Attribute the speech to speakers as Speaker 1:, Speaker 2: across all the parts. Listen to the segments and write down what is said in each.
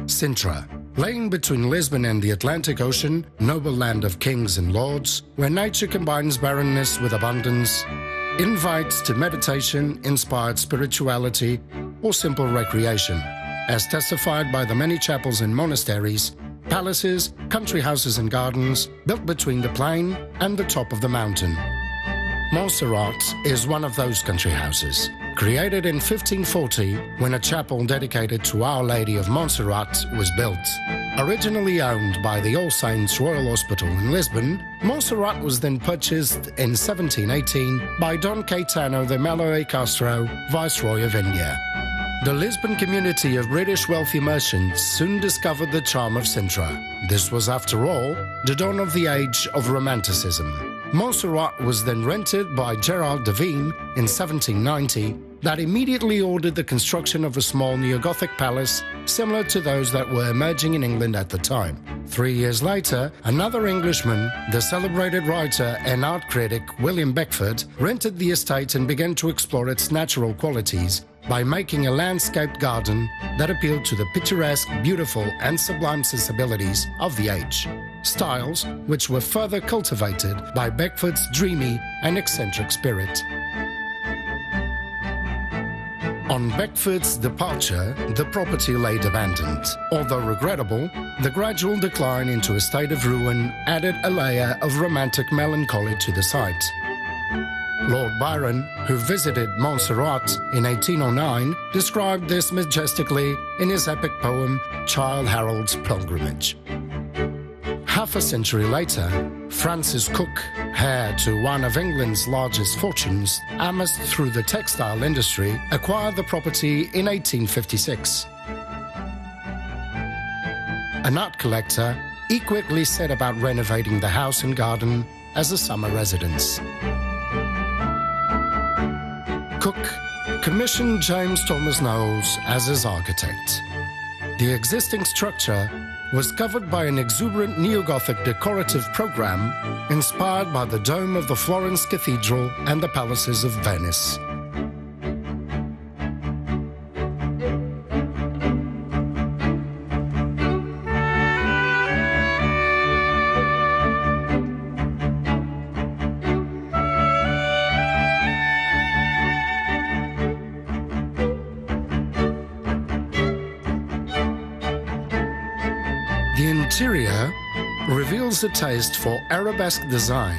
Speaker 1: Sintra, laying between Lisbon and the Atlantic Ocean, noble land of kings and lords, where nature combines barrenness with abundance, invites to meditation, inspired spirituality, or simple recreation, as testified by the many chapels and monasteries, palaces, country houses and gardens built between the plain and the top of the mountain. Monserrate is one of those country houses, created in 1540 when a chapel dedicated to Our Lady of Montserrat was built. Originally owned by the All Saints Royal Hospital in Lisbon, Montserrat was then purchased in 1718 by Don Caetano de Melo e Castro, Viceroy of India. The Lisbon community of British wealthy merchants soon discovered the charm of Sintra. This was, after all, the dawn of the age of Romanticism. Montserrat was then rented by Gerard de Vigne in 1790, that immediately ordered the construction of a small neo-Gothic palace similar to those that were emerging in England at the time. 3 years later, another Englishman, the celebrated writer and art critic William Beckford, rented the estate and began to explore its natural qualities by making a landscaped garden that appealed to the picturesque, beautiful and sublime sensibilities of the age. Styles which were further cultivated by Beckford's dreamy and eccentric spirit. On Beckford's departure, the property lay abandoned. Although regrettable, the gradual decline into a state of ruin added a layer of romantic melancholy to the site. Lord Byron, who visited Montserrat in 1809, described this majestically in his epic poem Childe Harold's Pilgrimage. Half a century later, Francis Cook, heir to one of England's largest fortunes, amassed through the textile industry, acquired the property in 1856. An art collector, he quickly set about renovating the house and garden as a summer residence. Cook commissioned James Thomas Knowles as his architect. The existing structure was covered by an exuberant neo-Gothic decorative program inspired by the dome of the Florence Cathedral and the palaces of Venice. The interior reveals a taste for arabesque design,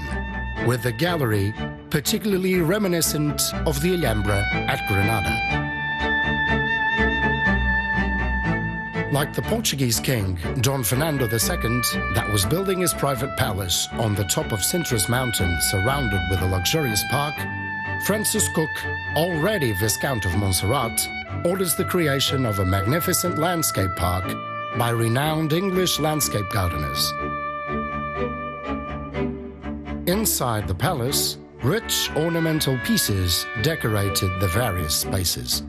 Speaker 1: with the gallery particularly reminiscent of the Alhambra at Granada. Like the Portuguese king, Dom Fernando II, that was building his private palace on the top of Sintra's mountain surrounded with a luxurious park, Francis Cook, already Viscount of Montserrat, orders the creation of a magnificent landscape park by renowned English landscape gardeners. Inside the palace, rich ornamental pieces decorated the various spaces.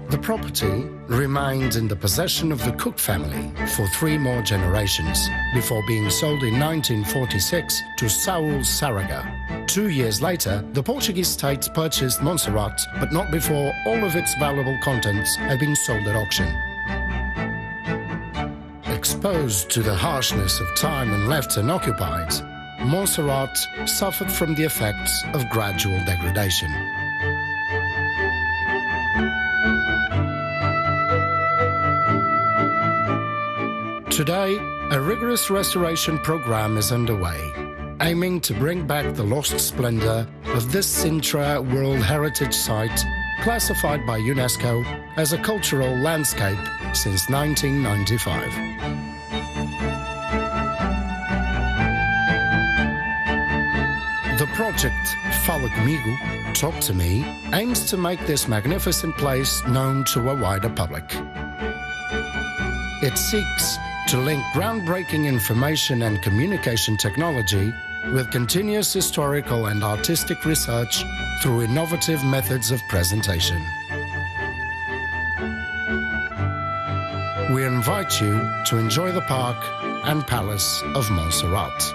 Speaker 1: The property remained in the possession of the Cook family for 3 more generations before being sold in 1946 to Saul Saraga. 2 years later, the Portuguese state purchased Montserrat, but not before all of its valuable contents had been sold at auction. Exposed to the harshness of time and left unoccupied, Montserrat suffered from the effects of gradual degradation. Today, a rigorous restoration program is underway, aiming to bring back the lost splendor of this Sintra World Heritage Site, classified by UNESCO as a cultural landscape since 1995. The project Fala Comigo, Talk to Me, aims to make this magnificent place known to a wider public. It seeks to link groundbreaking information and communication technology with continuous historical and artistic research through innovative methods of presentation. We invite you to enjoy the park and palace of Montserrat.